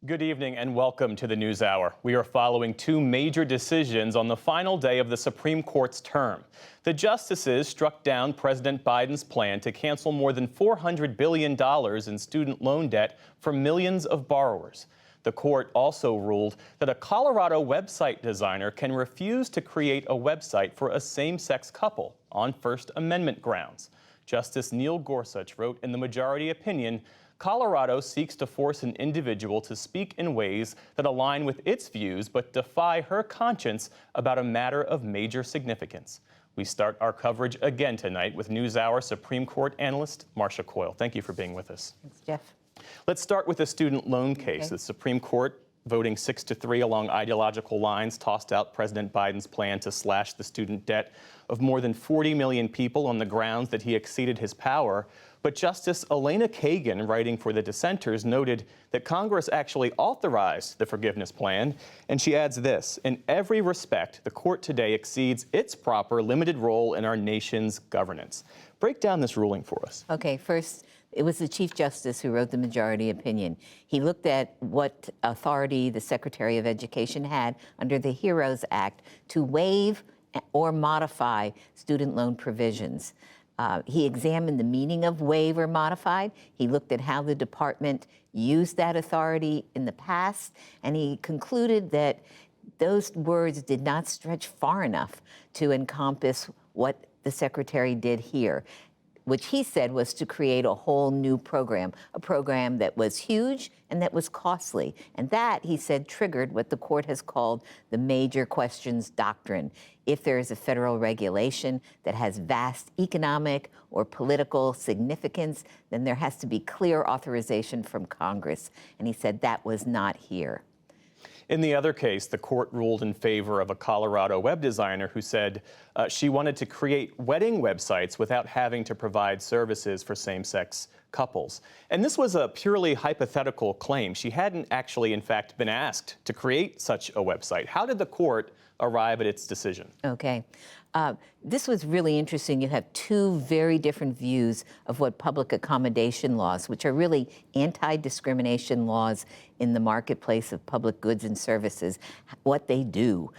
Good evening and welcome to the NewsHour. We are following two major decisions on the final day of the Supreme Court's term. The justices struck down President Biden's plan to cancel more than $400 billion in student loan debt for millions of borrowers. The court also ruled that a Colorado website designer can refuse to create a website for a same-sex couple on First Amendment grounds. Justice Neil Gorsuch wrote in the majority opinion, Colorado seeks to force an individual to speak in ways that align with its views but defy her conscience about a matter of major significance. We start our coverage again tonight with NewsHour Supreme Court analyst Marcia Coyle. Thank you for being with us. Thanks, Jeff. Let's start with the student loan case. Okay. The Supreme Court, voting 6-3 along ideological lines, tossed out President Biden's plan to slash the student debt of more than 40 million people on the grounds that he exceeded his power. But Justice Elena Kagan, writing for the dissenters, noted that Congress actually authorized the forgiveness plan, and she adds this, in every respect, the court today exceeds its proper limited role in our nation's governance. Break down this ruling for us. Okay, first, it was the Chief Justice who wrote the majority opinion. He looked at what authority the Secretary of Education had under the HEROES Act to waive or modify student loan provisions. He examined the meaning of waive or modified. He looked at how the department used that authority in the past, and he concluded that those words did not stretch far enough to encompass what the Secretary did here, which he said was to create a whole new program, a program that was huge and that was costly. And that, he said, triggered what the court has called the major questions doctrine. If there is a federal regulation that has vast economic or political significance, then there has to be clear authorization from Congress. And he said that was not here. In the other case, the court ruled in favor of a Colorado web designer who said she wanted to create wedding websites without having to provide services for same-sex couples. And this was a purely hypothetical claim. She hadn't actually, in fact, been asked to create such a website. How did the court arrive at its decision? Okay. This was really interesting. You have two very different views of what public accommodation laws, which are really anti-discrimination laws in the marketplace of public goods and services, what they do.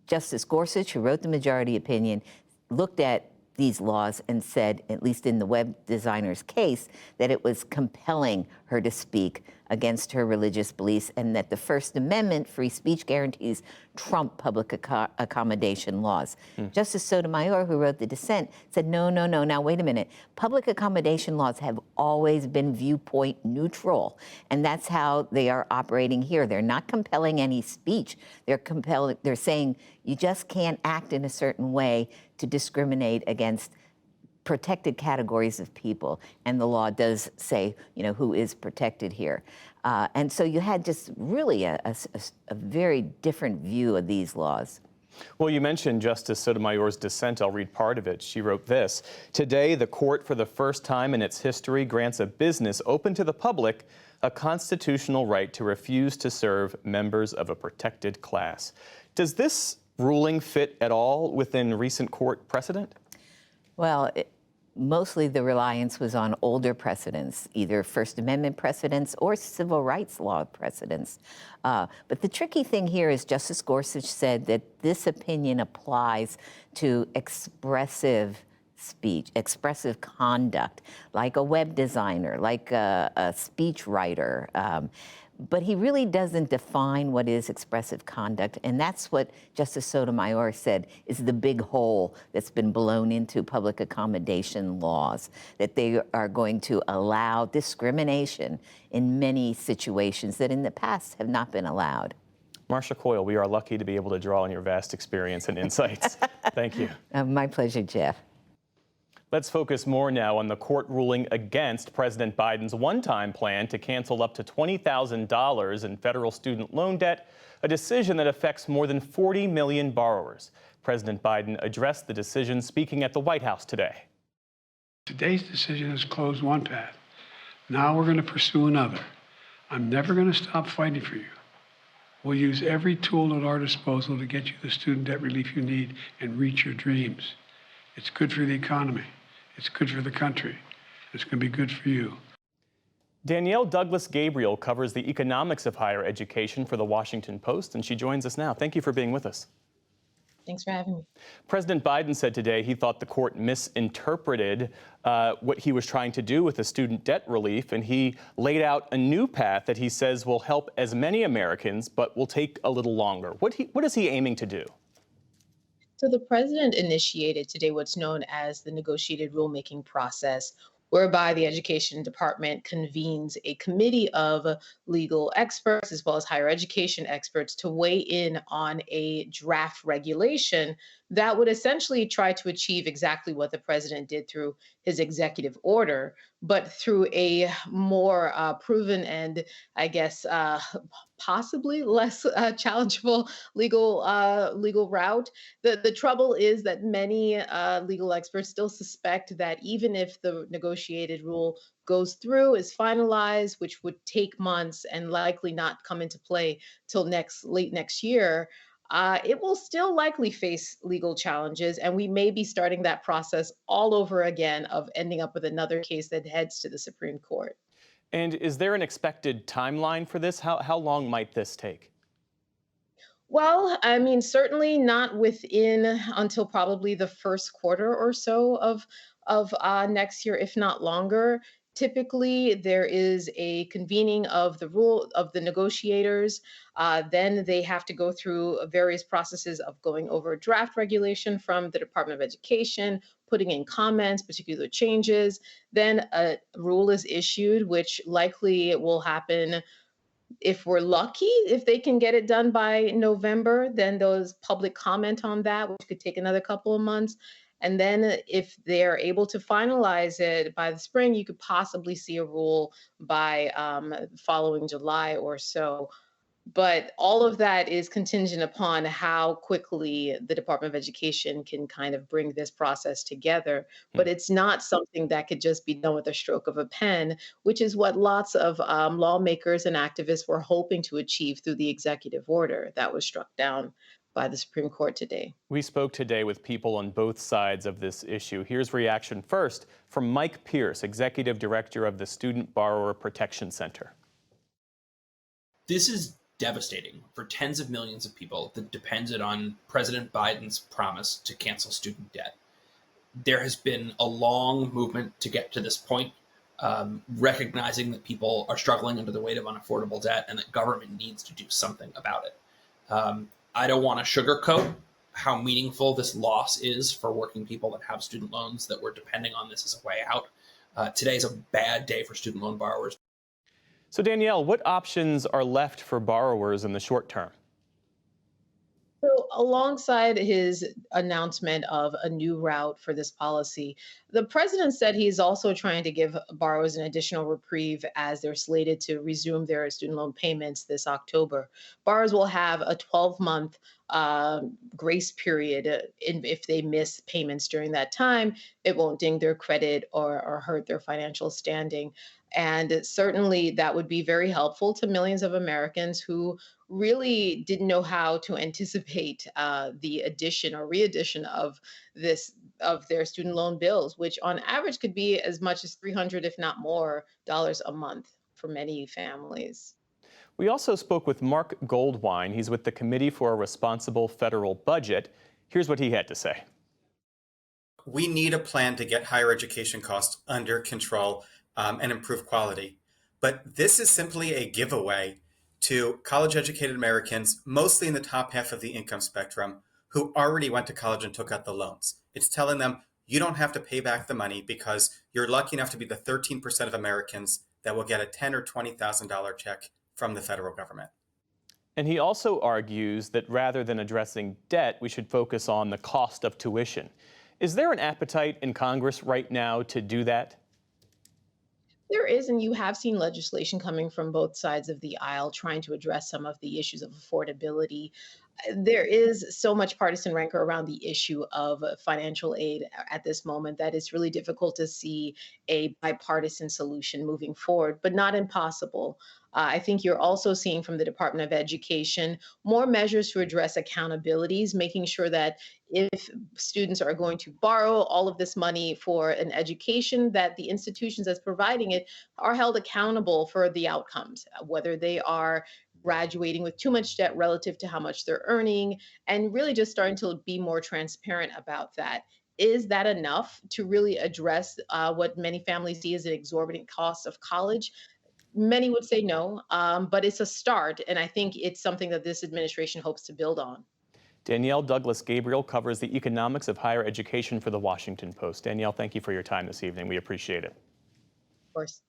Justice Gorsuch, who wrote the majority opinion, looked at these laws and said, at least in the web designer's case, that it was compelling her to speak against her religious beliefs and that the First Amendment free speech guarantees trump public accommodation laws. Justice Sotomayor, who wrote the dissent, said, no, now wait a minute. Public accommodation laws have always been viewpoint neutral, and that's how they are operating here. They're not compelling any speech. They're saying you just can't act in a certain way to discriminate against protected categories of people, and the law does say, who is protected here. And so you had just really a very different view of these laws. Well, you mentioned Justice Sotomayor's dissent. I'll read part of it. She wrote this: today, the court, for the first time in its history, grants a business open to the public a constitutional right to refuse to serve members of a protected class. Does this ruling fit at all within recent court precedent? Well, mostly the reliance was on older precedents, either First Amendment precedents or civil rights law precedents. But the tricky thing here is Justice Gorsuch said that this opinion applies to expressive speech, expressive conduct, like a web designer, like a speech writer. But he really doesn't define what is expressive conduct, and that's what Justice Sotomayor said is the big hole that's been blown into public accommodation laws, that they are going to allow discrimination in many situations that in the past have not been allowed. Marcia Coyle, we are lucky to be able to draw on your vast experience and insights. Thank you. My pleasure, Jeff. Let's focus more now on the court ruling against President Biden's one-time plan to cancel up to $20,000 in federal student loan debt, a decision that affects more than 40 million borrowers. President Biden addressed the decision speaking at the White House today. Today's decision has closed one path. Now we're going to pursue another. I'm never going to stop fighting for you. We'll use every tool at our disposal to get you the student debt relief you need and reach your dreams. It's good for the economy. It's good for the country. It's going to be good for you. Danielle Douglas Gabriel covers the economics of higher education for the Washington Post, and she joins us now. Thank you for being with us. Thanks for having me. President Biden said today he thought the court misinterpreted what he was trying to do with the student debt relief, and he laid out a new path that he says will help as many Americans, but will take a little longer. What is he aiming to do? So the president initiated today what's known as the negotiated rulemaking process, whereby the education department convenes a committee of legal experts as well as higher education experts to weigh in on a draft regulation that would essentially try to achieve exactly what the president did through his executive order, but through a more proven and, I guess, possibly less challengeable legal route. The trouble is that many legal experts still suspect that even if the negotiated rule goes through, is finalized, which would take months and likely not come into play till late next year, it will still likely face legal challenges, and we may be starting that process all over again of ending up with another case that heads to the Supreme Court. And is there an expected timeline for this? How long might this take? Well, I mean, certainly not within until probably the first quarter or so of next year, if not longer. Typically, there is a convening of the negotiators. Then they have to go through various processes of going over a draft regulation from the Department of Education, putting in comments, particular changes. Then a rule is issued, which likely will happen if we're lucky, if they can get it done by November, then those public comment on that, which could take another couple of months. And then if they're able to finalize it by the spring, you could possibly see a rule by following July or so. But all of that is contingent upon how quickly the Department of Education can kind of bring this process together. But it's not something that could just be done with a stroke of a pen, which is what lots of lawmakers and activists were hoping to achieve through the executive order that was struck down by the Supreme Court today. We spoke today with people on both sides of this issue. Here's reaction first from Mike Pierce, Executive Director of the Student Borrower Protection Center. This is devastating for tens of millions of people that depended on President Biden's promise to cancel student debt. There has been a long movement to get to this point, recognizing that people are struggling under the weight of unaffordable debt and that government needs to do something about it. I don't want to sugarcoat how meaningful this loss is for working people that have student loans that were depending on this as a way out. Today is a bad day for student loan borrowers. So Danielle, what options are left for borrowers in the short term? So, alongside his announcement of a new route for this policy, the president said he's also trying to give borrowers an additional reprieve as they're slated to resume their student loan payments this October. Borrowers will have a 12-month grace period. If they miss payments during that time, it won't ding their credit or hurt their financial standing. And certainly that would be very helpful to millions of Americans who really didn't know how to anticipate the addition or readdition of their student loan bills, which on average could be as much as 300, if not more, dollars a month for many families. We also spoke with Mark Goldwine. He's with the Committee for a Responsible Federal Budget. Here's what he had to say. We need a plan to get higher education costs under control and improve quality. But this is simply a giveaway to college-educated Americans, mostly in the top half of the income spectrum, who already went to college and took out the loans. It's telling them you don't have to pay back the money because you're lucky enough to be the 13% of Americans that will get a $10,000 or $20,000 check from the federal government. And he also argues that rather than addressing debt, we should focus on the cost of tuition. Is there an appetite in Congress right now to do that? There is, and you have seen legislation coming from both sides of the aisle trying to address some of the issues of affordability. There is so much partisan rancor around the issue of financial aid at this moment that it's really difficult to see a bipartisan solution moving forward, but not impossible. I think you're also seeing from the Department of Education more measures to address accountabilities, making sure that if students are going to borrow all of this money for an education, that the institutions that's providing it are held accountable for the outcomes, whether they are graduating with too much debt relative to how much they're earning, and really just starting to be more transparent about that. Is that enough to really address what many families see as an exorbitant cost of college? Many would say no, but it's a start. And I think it's something that this administration hopes to build on. Danielle Douglas Gabriel covers the economics of higher education for the Washington Post. Danielle, thank you for your time this evening. We appreciate it. Of course.